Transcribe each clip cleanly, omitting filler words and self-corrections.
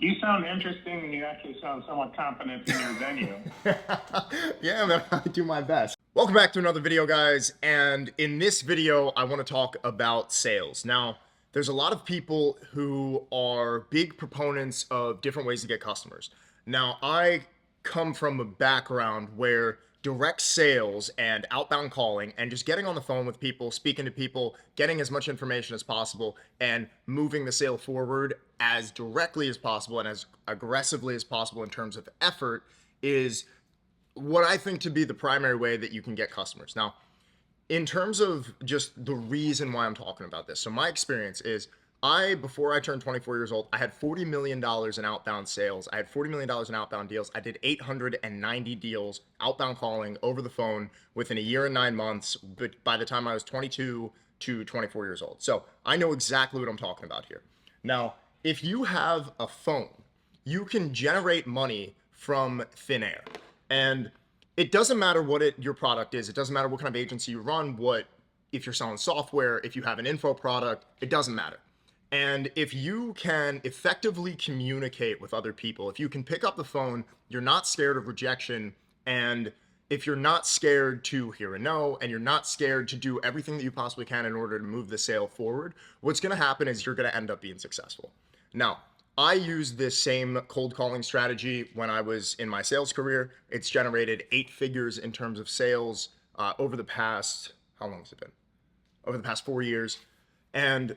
You sound interesting, and you actually sound somewhat confident in your venue. Yeah, man, I do my best. Welcome back to another video, guys. And in this video, I want to talk about sales. Now, there's a lot of people who are big proponents of different ways to get customers. Now, I come from a background where direct sales and outbound calling and just getting on the phone with people, speaking to people, getting as much information as possible, and moving the sale forward as directly as possible and as aggressively as possible in terms of effort is what I think to be the primary way that you can get customers. Now, in terms of just the reason why I'm talking about this, so my experience is before I turned 24 years old, I had $40 million in outbound sales. I had $40 million in outbound deals. I did 890 deals, outbound calling over the phone within a year and 9 months, but by the time I was 22 to 24 years old. So I know exactly what I'm talking about here. Now, if you have a phone, you can generate money from thin air. And it doesn't matter what your product is. It doesn't matter what kind of agency you run, if you're selling software, if you have an info product, it doesn't matter. And if you can effectively communicate with other people, if you can pick up the phone, you're not scared of rejection, and if you're not scared to hear a no, and you're not scared to do everything that you possibly can in order to move the sale forward, what's going to happen is you're going to end up being successful. Now, I used this same cold calling strategy when I was in my sales career. It's generated 8 figures in terms of sales over the past, how long has it been? Over the past 4 years. And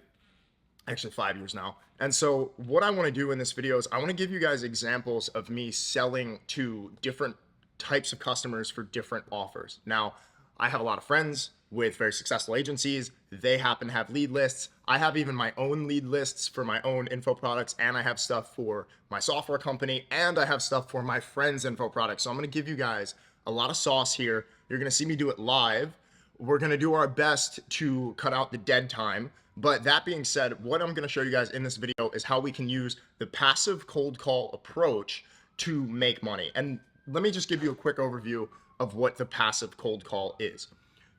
actually 5 years now. And so what I want to do in this video is I want to give you guys examples of me selling to different types of customers for different offers. Now, I have a lot of friends with very successful agencies. They happen to have lead lists. I have even my own lead lists for my own info products, and I have stuff for my software company, and I have stuff for my friends' info products. So I'm going to give you guys a lot of sauce here. You're going to see me do it live. We're going to do our best to cut out the dead time. But that being said, what I'm going to show you guys in this video is how we can use the passive cold call approach to make money. And let me just give you a quick overview of what the passive cold call is.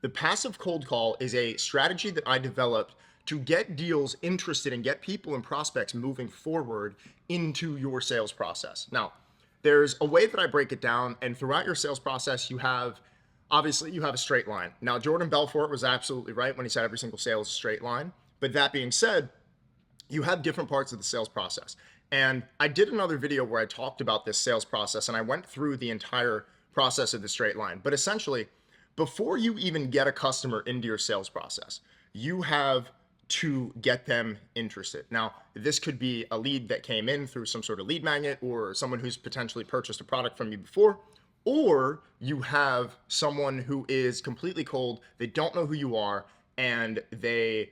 The passive cold call is a strategy that I developed to get deals interested and get people and prospects moving forward into your sales process. Now, there's a way that I break it down, and throughout your sales process, obviously you have a straight line. Now, Jordan Belfort was absolutely right when he said every single sale is a straight line. But that being said, you have different parts of the sales process. And I did another video where I talked about this sales process, and I went through the entire process of the straight line. But essentially, before you even get a customer into your sales process, you have to get them interested. Now, this could be a lead that came in through some sort of lead magnet, or someone who's potentially purchased a product from you before, or you have someone who is completely cold, they don't know who you are, and they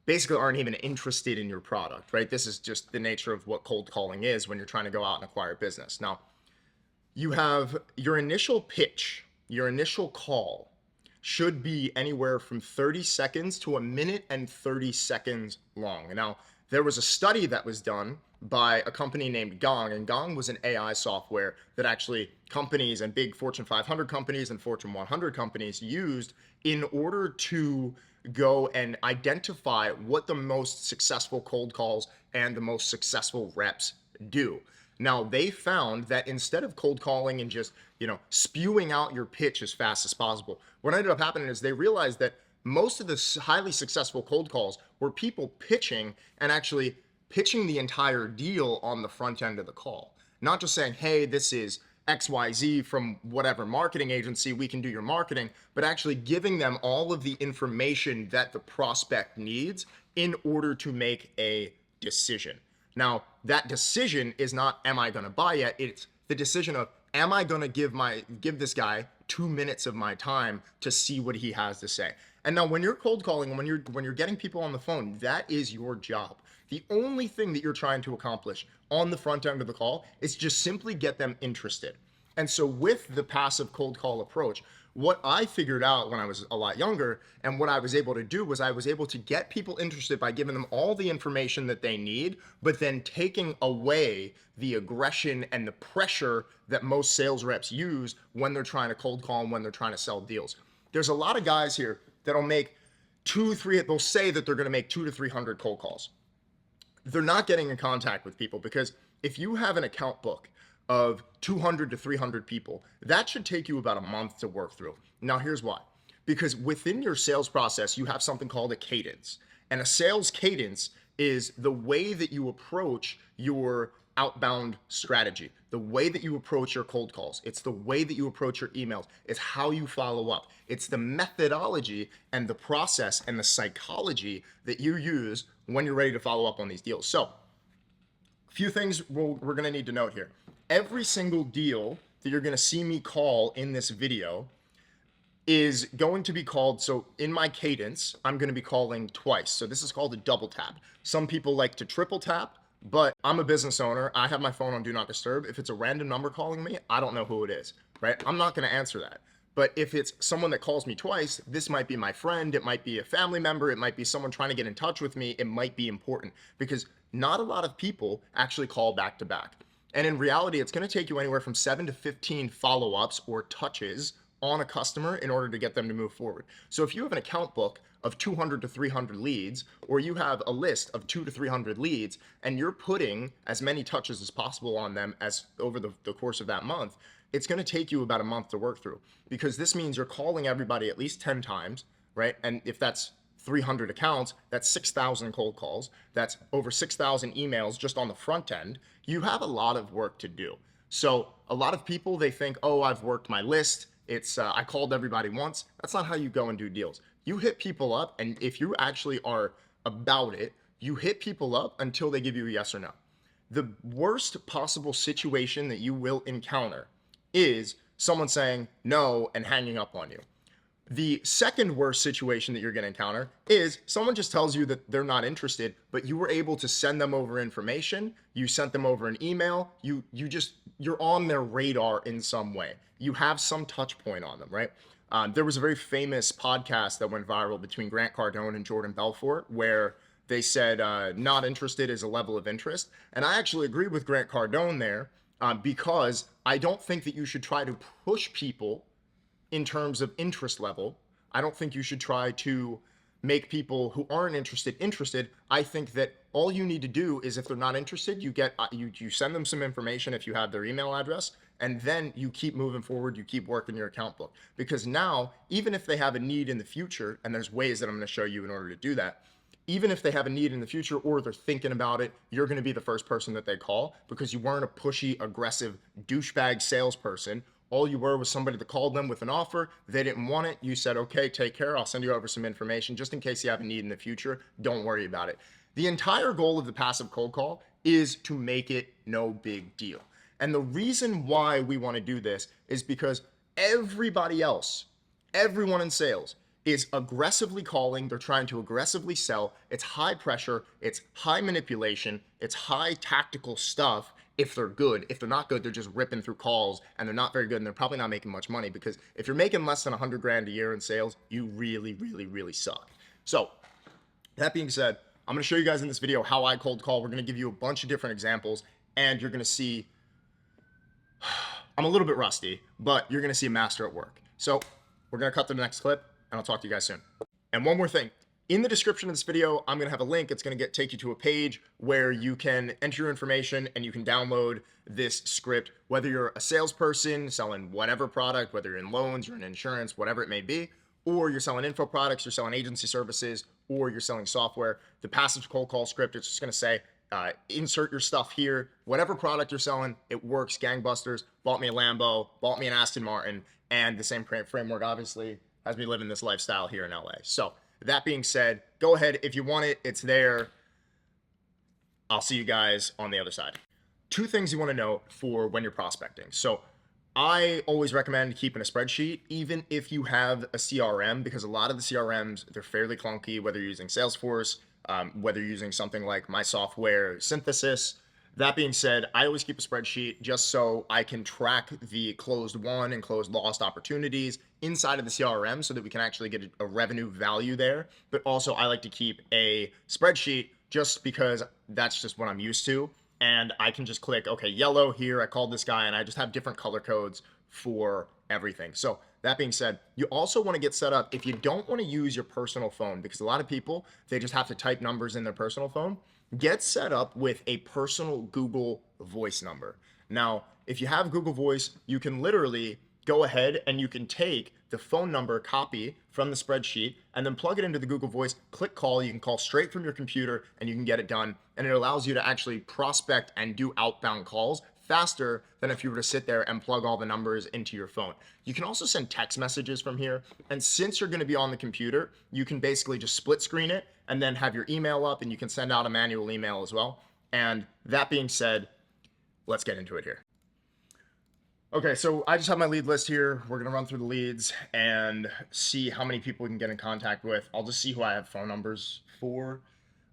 basically aren't even interested in your product, right? This is just the nature of what cold calling is when you're trying to go out and acquire business. Now, you have your initial pitch, your initial call should be anywhere from 30 seconds to 1 minute and 30 seconds long. Now, there was a study that was done by a company named Gong, and Gong was an AI software that actually companies and big Fortune 500 companies and Fortune 100 companies used in order to go and identify what the most successful cold calls and the most successful reps do. Now, they found that instead of cold calling and just, spewing out your pitch as fast as possible, what ended up happening is they realized that most of the highly successful cold calls were people pitching and actually pitching the entire deal on the front end of the call. Not just saying, hey, this is XYZ from whatever marketing agency, we can do your marketing, but actually giving them all of the information that the prospect needs in order to make a decision. Now, that decision is not, am I going to buy yet? It's the decision of, am I going to give this guy 2 minutes of my time to see what he has to say? And now when you're cold calling, when you're getting people on the phone, that is your job. The only thing that you're trying to accomplish on the front end of the call is just simply get them interested. And so with the passive cold call approach, what I figured out when I was a lot younger and what I was able to do was I was able to get people interested by giving them all the information that they need, but then taking away the aggression and the pressure that most sales reps use when they're trying to cold call and when they're trying to sell deals. There's a lot of guys here that'll make they'll say that they're going to make 200 to 300 cold calls. They're not getting in contact with people because if you have an account book of 200 to 300 people, that should take you about a month to work through. Now, here's why. Because within your sales process, you have something called a cadence. And a sales cadence is the way that you approach your outbound strategy, the way that you approach your cold calls. It's the way that you approach your emails. It's how you follow up. It's the methodology and the process and the psychology that you use when you're ready to follow up on these deals. So, a few things we're going to need to note here. Every single deal that you're going to see me call in this video is going to be called, so in my cadence, I'm going to be calling twice. So this is called a double tap. Some people like to triple tap, but I'm a business owner. I have my phone on Do Not Disturb. If it's a random number calling me, I don't know who it is, right? I'm not going to answer that. But if it's someone that calls me twice, this might be my friend, it might be a family member, it might be someone trying to get in touch with me, it might be important because not a lot of people actually call back to back. And in reality, it's going to take you anywhere from 7 to 15 follow-ups or touches on a customer in order to get them to move forward. So if you have an account book of 200 to 300 leads, or you have a list of 200 to 300 leads, and you're putting as many touches as possible on them as over the course of that month, it's going to take you about a month to work through, because this means you're calling everybody at least 10 times, right? And if that's 300 accounts, that's 6,000 cold calls. That's over 6,000 emails just on the front end. You have a lot of work to do. So a lot of people, they think, oh, I've worked my list. It's I called everybody once. That's not how you go and do deals. You hit people up, and if you actually are about it, you hit people up until they give you a yes or no. The worst possible situation that you will encounter is someone saying no and hanging up on you. The second worst situation that you're going to encounter is someone just tells you that they're not interested, but you were able to send them over information. You sent them over an email. You're on their radar in some way. You have some touch point on them, right? There was a very famous podcast that went viral between Grant Cardone and Jordan Belfort where they said not interested is a level of interest. And I actually agree with Grant Cardone there because I don't think that you should try to push people in terms of interest level. I don't think you should try to make people who aren't interested. I think that all you need to do is, if they're not interested, you send them some information if you have their email address, and then you keep moving forward, you keep working your account book. Because now, even if they have a need in the future, and there's ways that I'm going to show you in order to do that, even if they have a need in the future or they're thinking about it, you're going to be the first person that they call because you weren't a pushy, aggressive, douchebag salesperson. All you were was somebody that called them with an offer. They didn't want it. You said, okay, take care. I'll send you over some information just in case you have a need in the future. Don't worry about it. The entire goal of the passive cold call is to make it no big deal. And the reason why we want to do this is because everybody else, everyone in sales, is aggressively calling. They're trying to aggressively sell. It's high pressure. It's high manipulation. It's high tactical stuff. If they're good. If they're not good, they're just ripping through calls and they're not very good and they're probably not making much money, because if you're making less than 100 grand a year in sales, you really, really, really suck. So that being said, I'm going to show you guys in this video how I cold call. We're going to give you a bunch of different examples and you're going to see I'm a little bit rusty, but you're going to see a master at work. So we're going to cut to the next clip and I'll talk to you guys soon. And one more thing. In the description of this video, I'm going to have a link. It's going to take you to a page where you can enter your information and you can download this script, whether you're a salesperson selling whatever product, whether you're in loans, you're in insurance, whatever it may be, or you're selling info products, you're selling agency services, or you're selling software. The passive cold call script, it's just going to say, insert your stuff here. Whatever product you're selling, it works gangbusters. Bought me a Lambo, bought me an Aston Martin, and the same framework obviously has me living this lifestyle here in LA. So that being said, go ahead. If you want it, it's there. I'll see you guys on the other side. Two things you want to know for when you're prospecting. So I always recommend keeping a spreadsheet, even if you have a CRM, because a lot of the CRMs, they're fairly clunky, whether you're using Salesforce, whether you're using something like my software Synthesis. That being said, I always keep a spreadsheet just so I can track the closed won and closed lost opportunities inside of the CRM so that we can actually get a revenue value there. But also I like to keep a spreadsheet just because that's just what I'm used to. And I can just click, okay, yellow here, I called this guy, and I just have different color codes for everything. So that being said, you also want to get set up if you don't want to use your personal phone, because a lot of people, they just have to type numbers in their personal phone. get set up with a personal Google Voice number. Now, if you have Google Voice, you can literally go ahead and you can take the phone number copy from the spreadsheet and then plug it into the Google Voice, click call. You can call straight from your computer and you can get it done. And it allows you to actually prospect and do outbound calls faster than if you were to sit there and plug all the numbers into your phone. You can also send text messages from here. And since you're going to be on the computer, you can basically just split screen it and then have your email up, and you can send out a manual email as well. And that being said, let's get into it here. Okay, so I just have my lead list here. We're gonna run through the leads and see how many people we can get in contact with. I'll just see who I have phone numbers for.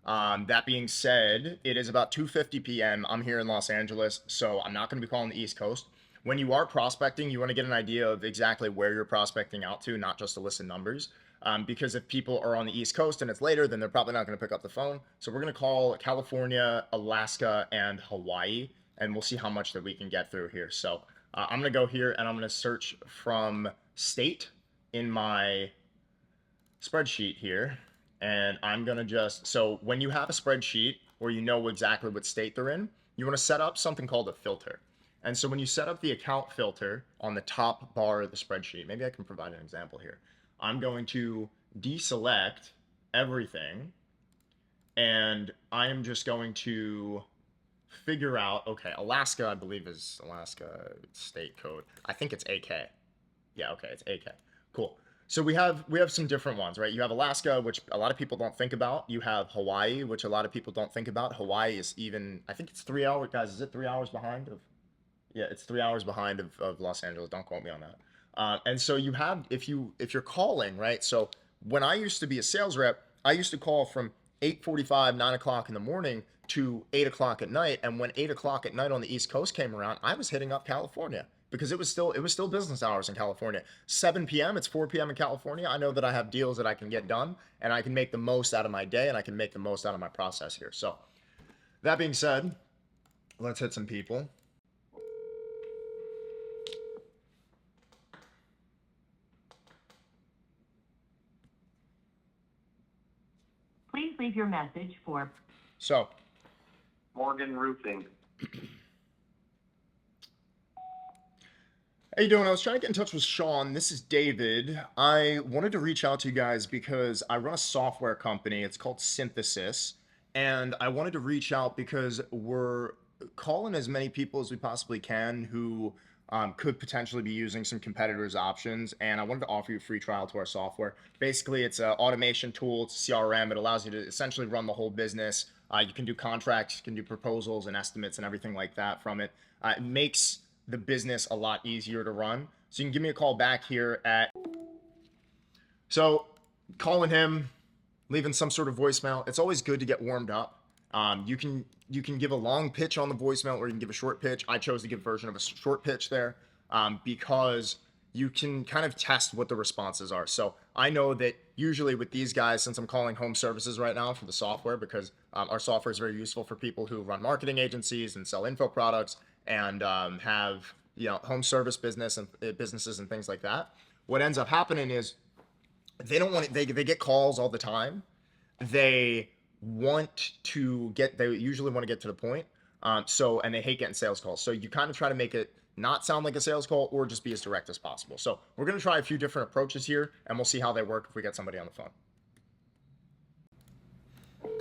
That being said, it is about 2:50 p.m. I'm here in Los Angeles, so I'm not gonna be calling the East Coast. When you are prospecting, you wanna get an idea of exactly where you're prospecting out to, not just a list of numbers. Because if people are on the East Coast and it's later, then they're probably not gonna pick up the phone. So we're gonna call California, Alaska, and Hawaii, and we'll see how much that we can get through here. So I'm gonna go here and I'm gonna search from state in my spreadsheet here. And I'm gonna just, so when you have a spreadsheet where you know exactly what state they're in, you wanna set up something called a filter. And so when you set up the account filter on the top bar of the spreadsheet, maybe I can provide an example here. I'm going to deselect everything and I am just going to figure out, okay, Alaska, I believe is Alaska state code. I think it's AK. Yeah, okay, it's AK. Cool. So we have some different ones, right? You have Alaska, which a lot of people don't think about. You have Hawaii, which a lot of people don't think about. Hawaii is even, I think it's 3 hours, guys, is it 3 hours behind of? Yeah, it's 3 hours behind of Los Angeles. Don't quote me on that. And so you have, if you're calling, right? So when I used to be a sales rep, I used to call from 8:45, 9 o'clock in the morning to 8 o'clock at night. And when 8 o'clock at night on the East Coast came around, I was hitting up California because it was still business hours in California. 7 p.m., it's 4 p.m. in California. I know that I have deals that I can get done and I can make the most out of my day and I can make the most out of my process here. So that being said, let's hit some people. Please leave your message for. So, Morgan Roofing. how you doing? I was trying to get in touch with Sean. This is David. I wanted to reach out to you guys because I run a software company. It's called Synthesis. And I wanted to reach out because we're calling as many people as we possibly can who could potentially be using some competitors' options. And I wanted to offer you a free trial to our software. Basically, it's an automation tool. It's a CRM. It allows you to essentially run the whole business. You can do contracts, you can do proposals and estimates and everything like that from it. It makes the business a lot easier to run. So you can give me a call back here at, so calling him, leaving some sort of voicemail. It's always good to get warmed up. You can give a long pitch on the voicemail or you can give a short pitch. I chose to give a version of a short pitch there because you can kind of test what the responses are. So I know that usually with these guys, since I'm calling home services right now for the software, because our software is very useful for people who run marketing agencies and sell info products and have home service businesses and things like that. What ends up happening is they get calls all the time. They usually want to get to the point. And they hate getting sales calls. So you kind of try to make it not sound like a sales call or just be as direct as possible. So we're going to try a few different approaches here and we'll see how they work if we get somebody on the phone.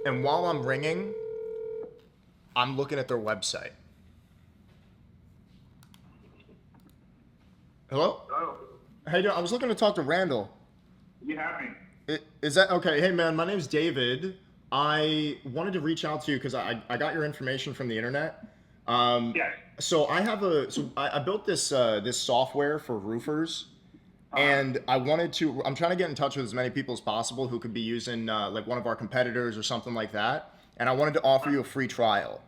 And while I'm ringing, I'm looking at their website. Hello? Oh, Hey, I was looking to talk to Randall. you have me. Is that okay? Hey man, my name's David. I wanted to reach out to you because I got your information from the internet. Yes. So I built this this software for roofers, and I'm trying to get in touch with as many people as possible who could be using like one of our competitors or something like that. And I wanted to offer you a free trial.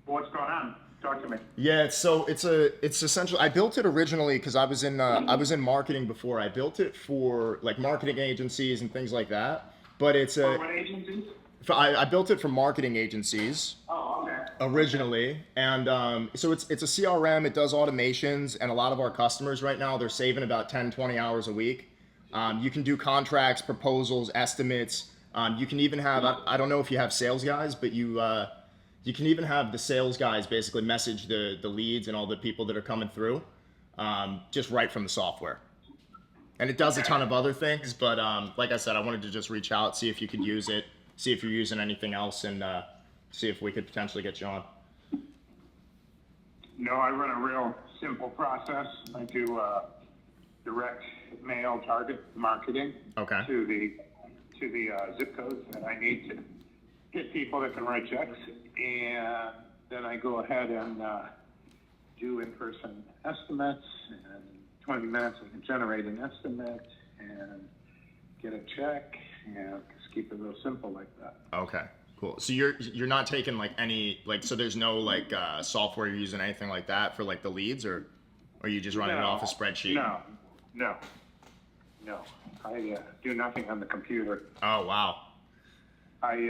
What's going on? Talk to me. Yeah, so it's essentially, I built it originally because I was in marketing before. I built it for like marketing agencies and things like that. But it's What agencies? I built it for marketing agencies. Oh, okay. Originally, and so it's a CRM. It does automations, and a lot of our customers right now, they're saving about 10-20 hours a week. You can do contracts, proposals, estimates, You can even have, I don't know if you have sales guys, but you can even have the sales guys basically message the leads and all the people that are coming through just right from the software. And it does a ton of other things, but like I said, I wanted to just reach out, see if you could use it, see if you're using anything else, and see if we could potentially get you on. No, I run a real simple process. I do direct mail target marketing Okay. to the zip codes that I need to get people that can write checks, and then I go ahead and do in-person estimates, and 20 minutes I can generate an estimate and get a check, and just keep it real simple like that. Okay, cool. So you're not taking like any so there's no software you're using, anything like that for like the leads, or are you just running it off a spreadsheet? No. I do nothing on the computer. Oh wow. I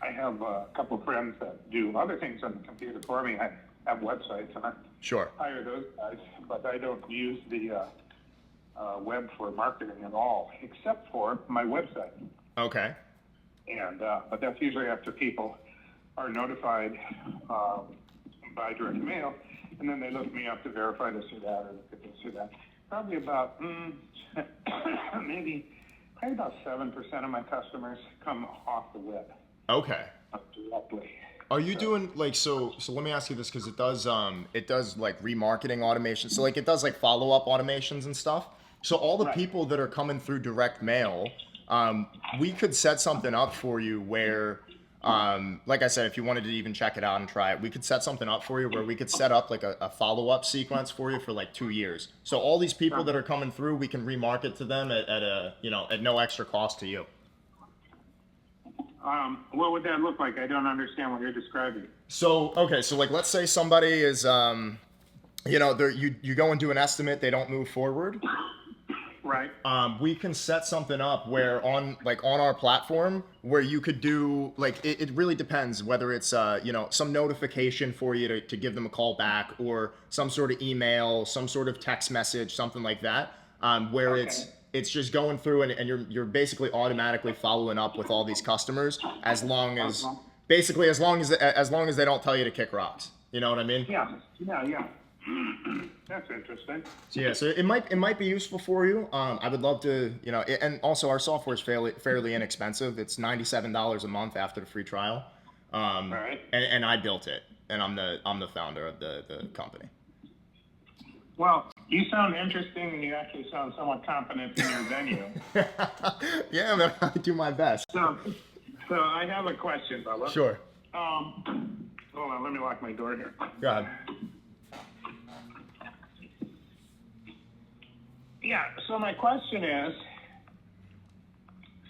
have a couple of friends that do other things on the computer for me. I have websites, and I Sure. hire those guys, but I don't use the web for marketing at all, except for my website. Okay. And but that's usually after people are notified by direct mail, and then they look me up to verify this or that, or look at this or that. Probably about probably about 7% of my customers come off the web. Okay. Directly. Are you doing so let me ask you this, because it does like remarketing automation. So like it does like follow-up automations and stuff. So all the people that are coming through direct mail, we could set something up for you where like I said, if you wanted to even check it out and try it, we could set something up for you where we could set up like a follow-up sequence for you for like 2 years. So all these people that are coming through, we can remarket to them at no extra cost to you. What would that look like? I don't understand what you're describing. So, okay, so like let's say somebody is, you go and do an estimate, they don't move forward. Right. We can set something up where on our platform where you could do it really depends whether it's some notification for you to give them a call back, or some sort of email, some sort of text message, something like that, where it's just going through and you're basically automatically following up with all these customers as long as they don't tell you to kick rocks. You know what I mean? Yeah. That's interesting. So yeah, so it might be useful for you. I would love to, and also our software is fairly inexpensive. It's $97 a month after the free trial. Right. And I built it, and I'm the founder of the company. Well, you sound interesting, and you actually sound somewhat competent in your venue. Yeah, man, I do my best. So I have a question, Bubba. Sure. Hold on, let me lock my door here. Go ahead. Yeah, so my question is,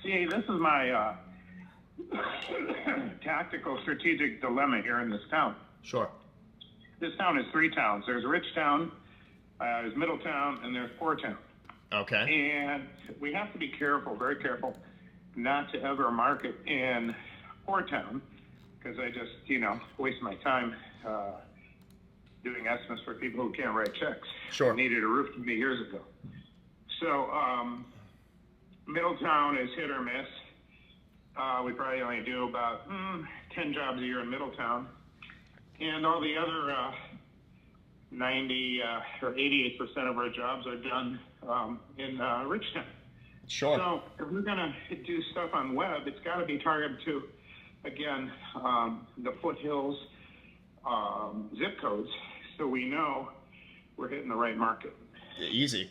see, this is my tactical strategic dilemma here in this town. Sure. This town is 3 towns. There's Rich Town, there's Middletown, and there's Poor Town. Okay. And we have to be careful, very careful, not to ever market in Poor Town, because I just, waste my time doing estimates for people who can't write checks. Sure. I needed a roof to me years ago. So Middletown is hit or miss. We probably only do about 10 jobs a year in Middletown. And all the other 90 or 88% of our jobs are done in Richtown. Sure. So if we're going to do stuff on web, it's got to be targeted to, again, the foothills zip codes, so we know we're hitting the right market. Easy.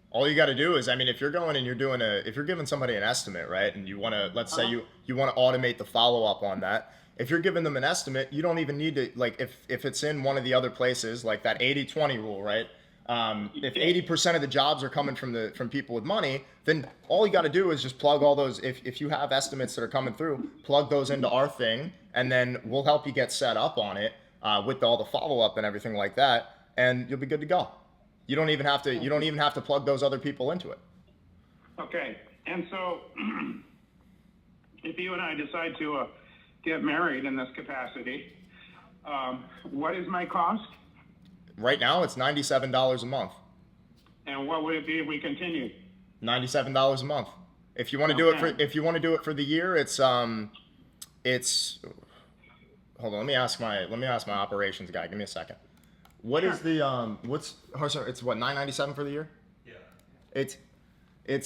All you got to do is, if you're going and if you're giving somebody an estimate, right, and you want to, let's say you want to automate the follow-up on that, if you're giving them an estimate, you don't even need to, if it's in one of the other places, like that 80-20 rule, right? If 80% of the jobs are coming from people with money, then all you got to do is just plug all those, if you have estimates that are coming through, plug those into our thing, and then we'll help you get set up on it with all the follow-up and everything like that, and you'll be good to go. You don't even have to plug those other people into it. Okay, and so if you and I decide to get married in this capacity, what is my cost? Right now, it's $97 a month. And what would it be if we continued? $97 a month. If you want to do it for the year, it's hold on, let me ask my operations guy. Give me a second. What is the it's what, $9.97 for the year? Yeah. It's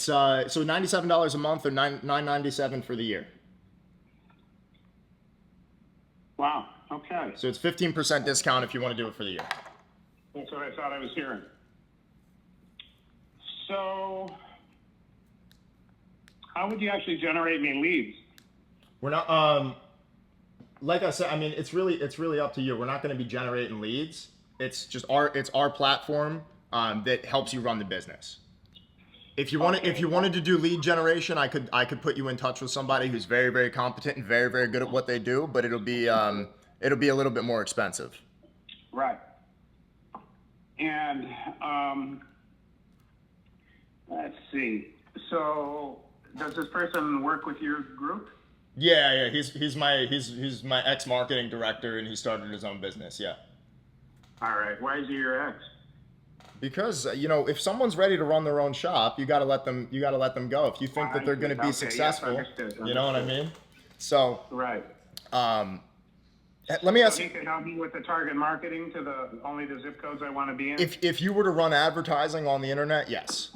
so $97 a month or $9.97 for the year. Wow. Okay. So it's 15% discount if you want to do it for the year. That's what I thought I was hearing. So, how would you actually generate me leads? We're not like I said, I mean it's really up to you. We're not going to be generating leads. It's just our platform that helps you run the business. If you wanted to do lead generation, I could put you in touch with somebody who's very, very competent and very, very good at what they do, but it'll be a little bit more expensive. Right. And let's see. So, does this person work with your group? Yeah. He's my ex-marketing director, and he started his own business. Yeah. All right. Why is he your ex? Because if someone's ready to run their own shop, you got to let them go. If you think that they're going to be successful, understood. You know what I mean. So right. Let me ask you. So he can help me with the target marketing to only the zip codes I want to be in. If you were to run advertising on the internet, yes,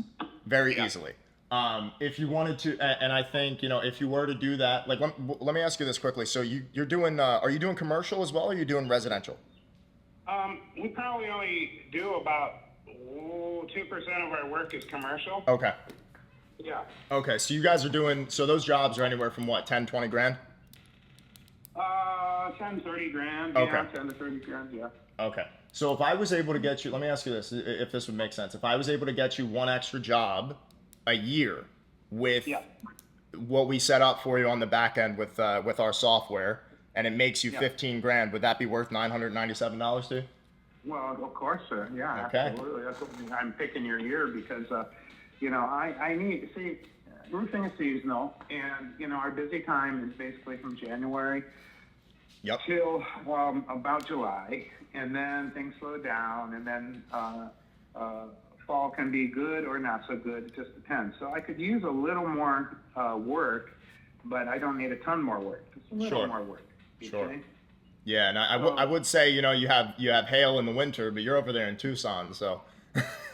very easily. If you wanted to, and I think if you were to do that, like let me ask you this quickly. So you're doing, are you doing commercial as well, or are you doing residential? We probably only do about 2% of our work is commercial. Okay. Yeah. Okay, so you guys are doing, so those jobs are anywhere from what, 10, 20 grand? 10, 30 grand. Okay. Yeah, 10 to 30 grand, yeah. Okay. So if I was able to get you, let me ask you this, if this would make sense. If I was able to get you one extra job a year with what we set up for you on the back end with our software, and it makes you 15 grand, would that be worth $997 to you? Well, of course, sir. Yeah, okay. Absolutely. That's what I'm picking your year because, I need, see, roofing is seasonal, and, our busy time is basically from January till about July, and then things slow down, and then fall can be good or not so good. It just depends. So I could use a little more work, but I don't need a ton more work. Just a little more work. Sure. Okay? Yeah, and I would say you have hail in the winter, but you're over there in Tucson, so.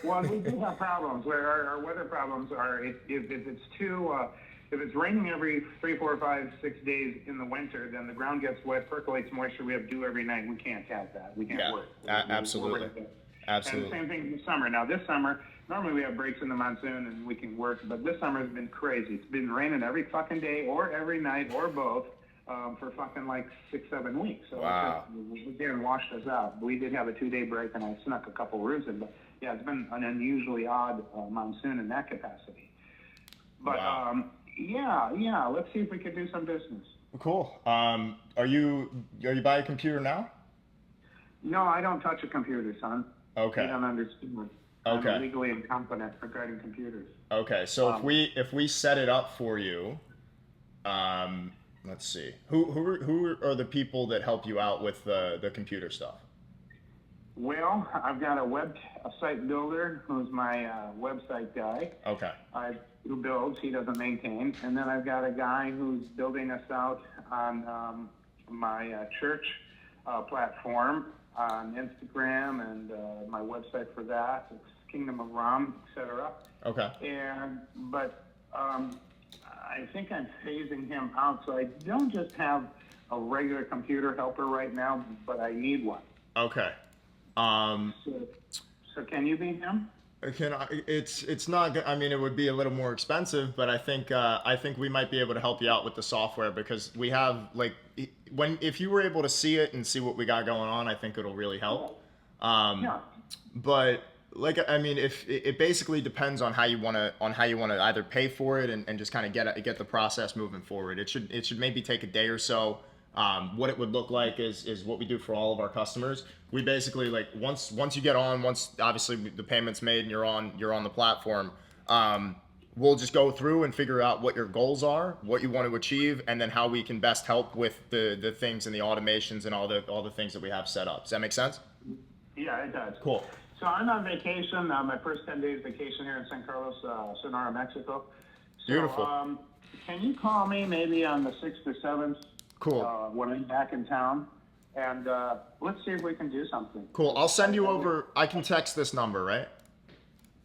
Well, we do have problems where our weather problems are if it's too if it's raining every 3, 4, 5, 6 days in the winter, then the ground gets wet, percolates moisture. We have dew every night. We can't have that. We can't work. Absolutely. Absolutely. And the same thing in the summer. Now this summer, normally we have breaks in the monsoon and we can work, but this summer has been crazy. It's been raining every fucking day or every night or both. For fucking like 6, 7 weeks. So it again washed us out. We did have a 2-day break, and I snuck a couple roofs in. But yeah, it's been an unusually odd monsoon in that capacity. But let's see if we could do some business. Cool. Are you by a computer now? No, I don't touch a computer, son. Okay. You don't understand. Okay. I'm legally incompetent regarding computers. Okay, so if we set it up for you, let's see. Who are the people that help you out with the computer stuff? Well, I've got a site builder who's my website guy. Okay. Who builds, he doesn't maintain. And then I've got a guy who's building us out on my church platform on Instagram and my website for that. It's Kingdom of Ram, etc. Okay. But I think I'm phasing him out, so I don't just have a regular computer helper right now, but I need one. Okay. So can you be him? It's not. I mean, it would be a little more expensive, but I think we might be able to help you out with the software because we have if you were able to see it and see what we got going on, I think it'll really help. But if it basically depends on how you want to either pay for it and just kind of get the process moving forward. It should maybe take a day or so. What it would look like is what we do for all of our customers. We basically once you get on, once obviously the payment's made and you're on the platform, we'll just go through and figure out what your goals are, what you want to achieve, and then how we can best help with the things and the automations and all the things that we have set up. Does that make sense? Yeah, it does. Cool. So I'm on vacation, my first 10 days vacation here in San Carlos, Sonora, Mexico. Beautiful. So, can you call me maybe on the 6th or 7th? Cool. When I'm back in town, and let's see if we can do something. Cool. I'll send you over. I can text this number, right?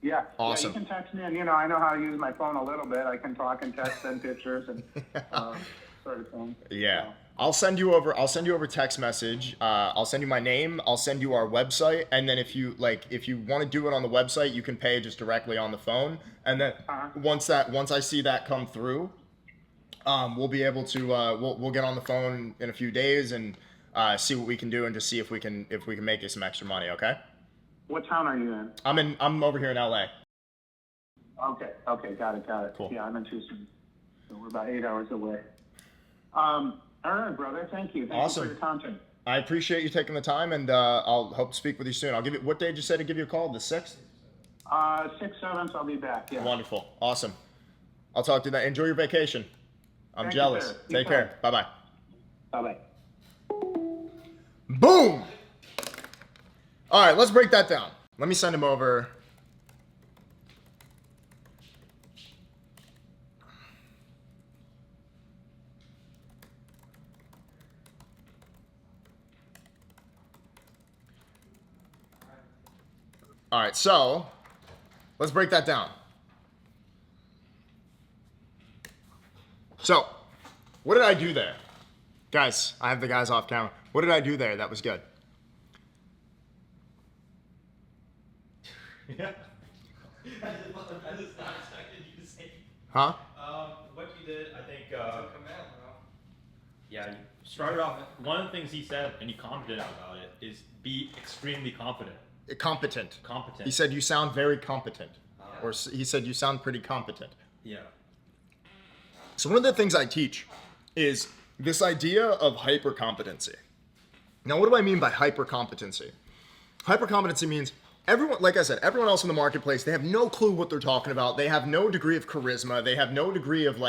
Yeah. Awesome. Yeah, you can text me, and I know how to use my phone a little bit. I can talk and text, send pictures, and sort of thing. Yeah. So. I'll send you over text message. I'll send you my name. I'll send you our website, and then if you want to do it on the website, you can pay just directly on the phone. And then once I see that come through, we'll be able to we'll get on the phone in a few days and see what we can do and just see if we can make you some extra money. Okay. What town are you in? I'm over here in LA. Okay, got it. Cool. Yeah, I'm in Tucson, so we're about 8 hours away. All right, brother. Thank you. Thank Awesome. you for your content. I appreciate you taking the time, and I'll hope to speak with you soon. I'll give you, what day did you say to give you a call? The 6th? 6th, 7th, I'll be back. Yeah. Wonderful. Awesome. I'll talk to you then. Enjoy your vacation. I'm Thank you, jealous. sir. Take care. Bye-bye. Bye-bye. Boom! All right, let's break that down. Let me send him over. All right, so let's break that down. So, what did I do there? Guys, I have the guys off camera. What did I do there that was good? Yeah. I just not expected you to say. Huh? What you did, I think. Yeah, you started off. One of the things he said, and you commented about it, is be extremely confident. Competent. Competent. He said you sound very competent. Or he said you sound pretty competent. Yeah. So one of the things I teach is this idea of hypercompetency. Now, what do I mean by hypercompetency? Hypercompetency means everyone, like I said, everyone else in the marketplace, they have no clue what they're talking about. They have no degree of charisma. They have no degree of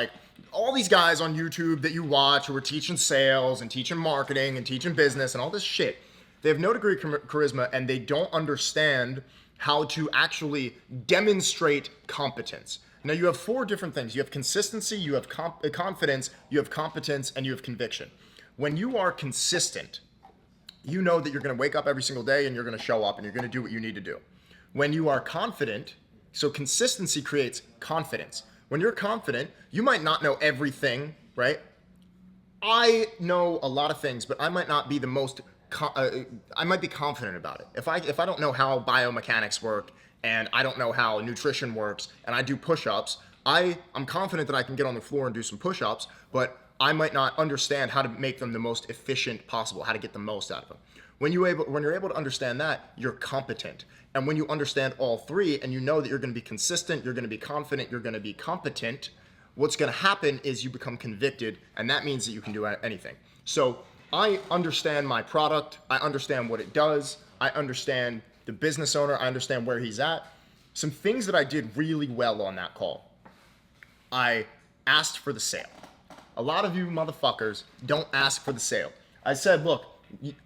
all these guys on YouTube that you watch who are teaching sales and teaching marketing and teaching business and all this shit. They have no degree of charisma, and they don't understand how to actually demonstrate competence. Now, you have 4 different things. You have consistency, you have confidence, you have competence, and you have conviction. When you are consistent, you know that you're going to wake up every single day and you're going to show up and you're going to do what you need to do. When you are confident, so consistency creates confidence. When you're confident, you might not know everything, right? I know a lot of things, but I might not be the most I might be confident about it. If I don't know how biomechanics work and I don't know how nutrition works and I do push-ups, I'm confident that I can get on the floor and do some push-ups, but I might not understand how to make them the most efficient possible, how to get the most out of them. When you're able to understand that, you're competent. And when you understand all 3 and you know that you're going to be consistent, you're going to be confident, you're going to be competent, what's going to happen is you become convicted, and that means that you can do anything. So I understand my product. I understand what it does. I understand the business owner. I understand where he's at. Some things that I did really well on that call. I asked for the sale. A lot of you motherfuckers don't ask for the sale. I said, look,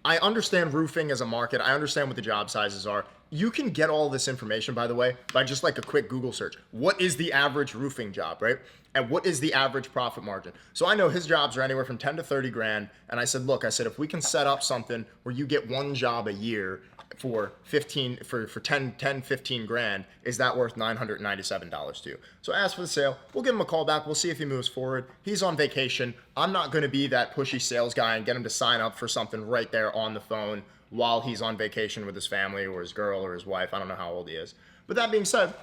I understand roofing as a market. I understand what the job sizes are. You can get all this information, by the way, by just a quick Google search. What is the average roofing job, right? And what is the average profit margin? So I know his jobs are anywhere from 10 to 30 grand. And I said, look, if we can set up something where you get 1 job a year for 10, 15 grand, is that worth $997 to you? So I asked for the sale. We'll give him a call back. We'll see if he moves forward. He's on vacation. I'm not going to be that pushy sales guy and get him to sign up for something right there on the phone while he's on vacation with his family or his girl or his wife. I don't know how old he is. But that being said,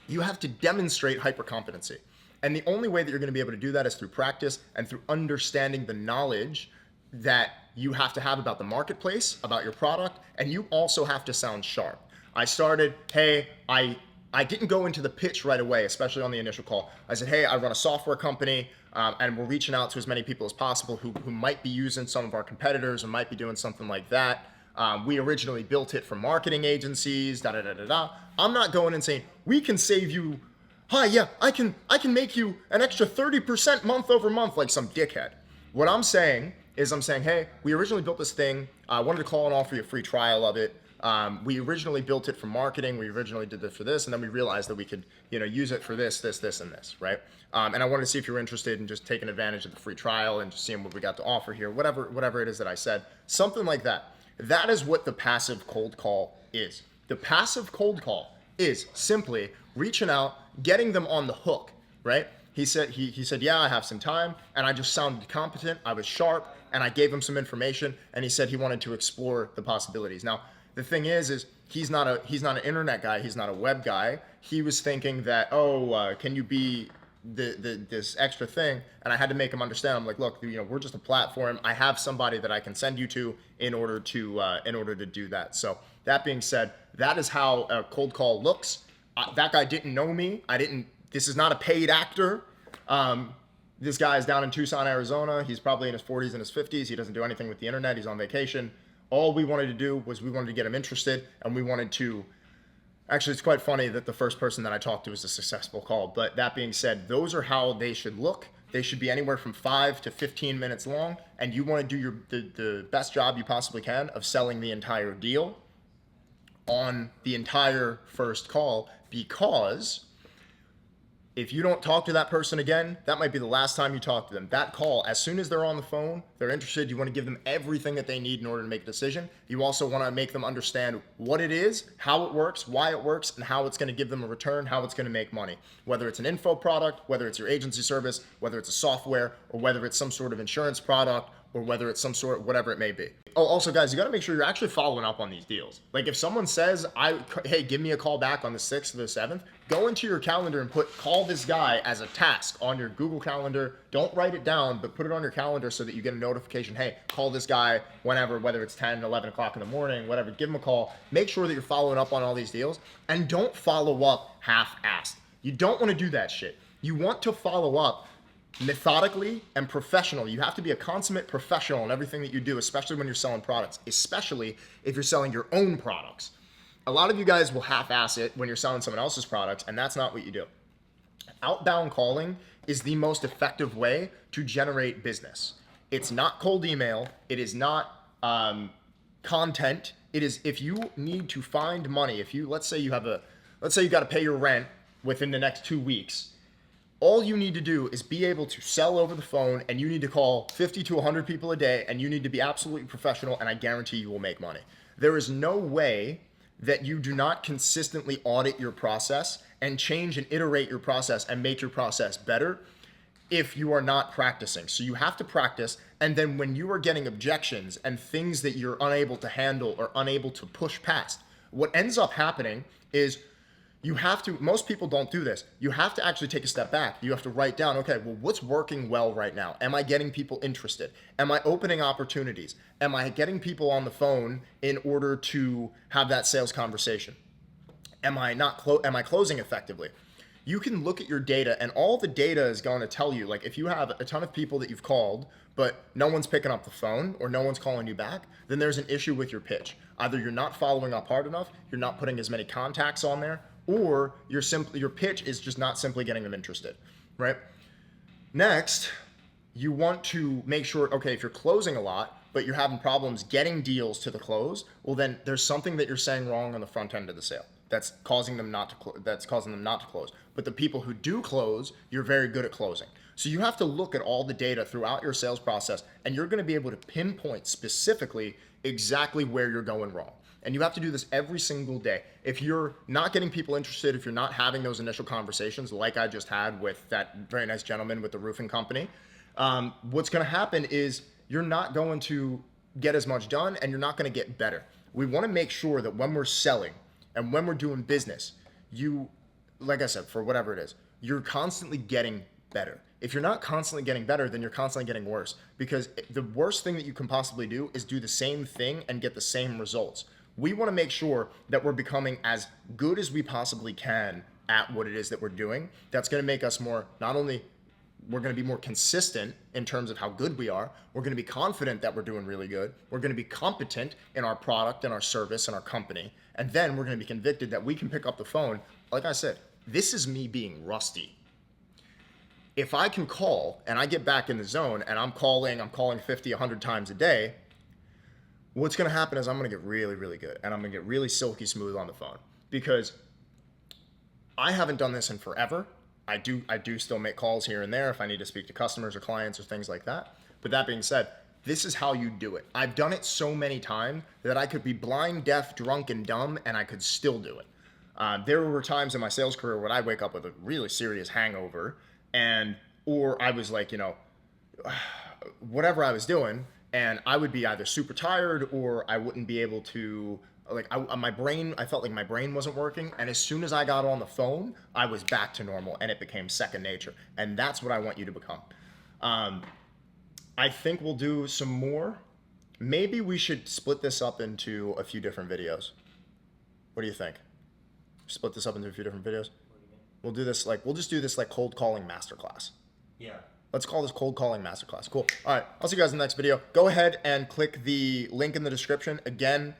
you have to demonstrate hypercompetency. And the only way that you're going to be able to do that is through practice and through understanding the knowledge that you have to have about the marketplace, about your product, and you also have to sound sharp. I started, hey, I didn't go into the pitch right away, especially on the initial call. I said, hey, I run a software company, and we're reaching out to as many people as possible who might be using some of our competitors or might be doing something like that. We originally built it for marketing agencies, I'm not going and saying, we can save you, hi, yeah, I can make you an extra 30% month over month like some dickhead. What I'm saying is I'm saying, hey, we originally built this thing. I wanted to call and offer you a free trial of it. We originally built it for marketing. We originally did it for this, and then we realized that we could, use it for this, and this, right? And I wanted to see if you were interested in just taking advantage of the free trial and just seeing what we got to offer here, whatever it is that I said, something like that. That is what the passive cold call is. The passive cold call is simply reaching out, getting them on the hook, right? He said, yeah, I have some time, and I just sounded competent. I was sharp, and I gave him some information, and he said he wanted to explore the possibilities. Now, the thing is he's not an internet guy. He's not a web guy. He was thinking that, can you be this extra thing? And I had to make him understand. I'm like, look, we're just a platform. I have somebody that I can send you to in order to do that. So that being said, that is how a cold call looks. That guy didn't know me. This is not a paid actor. This guy is down in Tucson, Arizona. He's probably in his 40s and his 50s. He doesn't do anything with the internet. He's on vacation. All we wanted to do was we wanted to get him interested, and we wanted to, actually, it's quite funny that the first person that I talked to was a successful call. But that being said, those are how they should look. They should be anywhere from 5 to 15 minutes long, and you want to do the best job you possibly can of selling the entire deal on the entire first call, because if you don't talk to that person again, that might be the last time you talk to them. That call, as soon as they're on the phone, they're interested, you want to give them everything that they need in order to make a decision. You also want to make them understand what it is, how it works, why it works, and how it's going to give them a return, how it's going to make money. Whether it's an info product, whether it's your agency service, whether it's a software, or whether it's some sort of insurance product, or whether it's some sort of whatever it may be. Oh, also guys, you got to make sure you're actually following up on these deals. Like if someone says, hey, give me a call back on the 6th or the 7th, go into your calendar and call this guy as a task on your Google Calendar. Don't write it down, but put it on your calendar so that you get a notification. Hey, call this guy whenever, whether it's 10, 11 o'clock in the morning, whatever, give him a call. Make sure that you're following up on all these deals, and don't follow up half-assed. You don't want to do that shit. You want to follow up methodically and professional. You have to be a consummate professional in everything that you do, especially when you're selling products, especially if you're selling your own products. A lot of you guys will half-ass it when you're selling someone else's products, and that's not what you do. Outbound calling is the most effective way to generate business. It's not cold email. It is not content. It is, if you need to find money, let's say you got to pay your rent within the next 2 weeks. All you need to do is be able to sell over the phone, and you need to call 50 to 100 people a day, and you need to be absolutely professional, and I guarantee you will make money. There is no way that you do not consistently audit your process and change and iterate your process and make your process better if you are not practicing. So you have to practice, and then when you are getting objections and things that you're unable to handle or unable to push past, what ends up happening is most people don't do this. You have to actually take a step back. You have to write down, okay, well, what's working well right now? Am I getting people interested? Am I opening opportunities? Am I getting people on the phone in order to have that sales conversation? Am I closing effectively? You can look at your data, and all the data is going to tell you, like if you have a ton of people that you've called, but no one's picking up the phone or no one's calling you back, then there's an issue with your pitch. Either you're not following up hard enough, you're not putting as many contacts on there, or your pitch is just not simply getting them interested, right? Next, you want to make sure, okay, if you're closing a lot, but you're having problems getting deals to the close, well then there's something that you're saying wrong on the front end of the sale that's causing them not to close. But the people who do close, you're very good at closing. So you have to look at all the data throughout your sales process, and you're going to be able to pinpoint specifically exactly where you're going wrong. And you have to do this every single day. If you're not getting people interested, if you're not having those initial conversations like I just had with that very nice gentleman with the roofing company, what's going to happen is you're not going to get as much done, and you're not going to get better. We want to make sure that when we're selling and when we're doing business, like I said, for whatever it is, you're constantly getting better. If you're not constantly getting better, then you're constantly getting worse, because the worst thing that you can possibly do is do the same thing and get the same results. We want to make sure that we're becoming as good as we possibly can at what it is that we're doing. That's going to make us not only we're going to be more consistent in terms of how good we are, we're going to be confident that we're doing really good, we're going to be competent in our product and our service and our company, and then we're going to be convicted that we can pick up the phone. Like I said, this is me being rusty. if I can call and I get back in the zone and I'm calling 50, 100 times a day, what's going to happen is I'm going to get really, really good, and I'm going to get really silky smooth on the phone, because I haven't done this in forever. I do still make calls here and there if I need to speak to customers or clients or things like that. But that being said, this is how you do it. I've done it so many times that I could be blind, deaf, drunk, and dumb, and I could still do it. There were times in my sales career when I'd wake up with a really serious hangover, or I was like, whatever I was doing, and I would be either super tired or I wouldn't be able to, I felt like my brain wasn't working. And as soon as I got on the phone, I was back to normal and it became second nature. And that's what I want you to become. I think we'll do some more. Maybe we should split this up into a few different videos. What do you think? Split this up into a few different videos? We'll do this we'll just do this like cold calling masterclass. Yeah. Let's call this cold calling masterclass. Cool. All right. I'll see you guys in the next video. Go ahead and click the link in the description again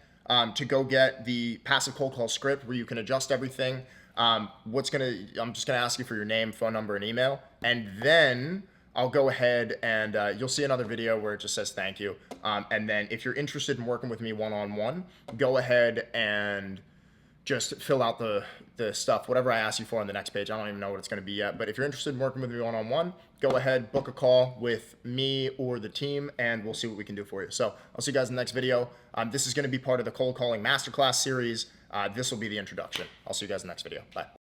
to go get the passive cold call script where you can adjust everything. I'm just going to ask you for your name, phone number, and email. And then I'll go ahead and you'll see another video where it just says thank you. And then if you're interested in working with me one-on-one, go ahead and just fill out the stuff, whatever I ask you for on the next page. I don't even know what it's going to be yet, but if you're interested in working with me one-on-one, go ahead, book a call with me or the team, and we'll see what we can do for you. So I'll see you guys in the next video. This is going to be part of the cold calling masterclass series. This will be the introduction. I'll see you guys in the next video. Bye.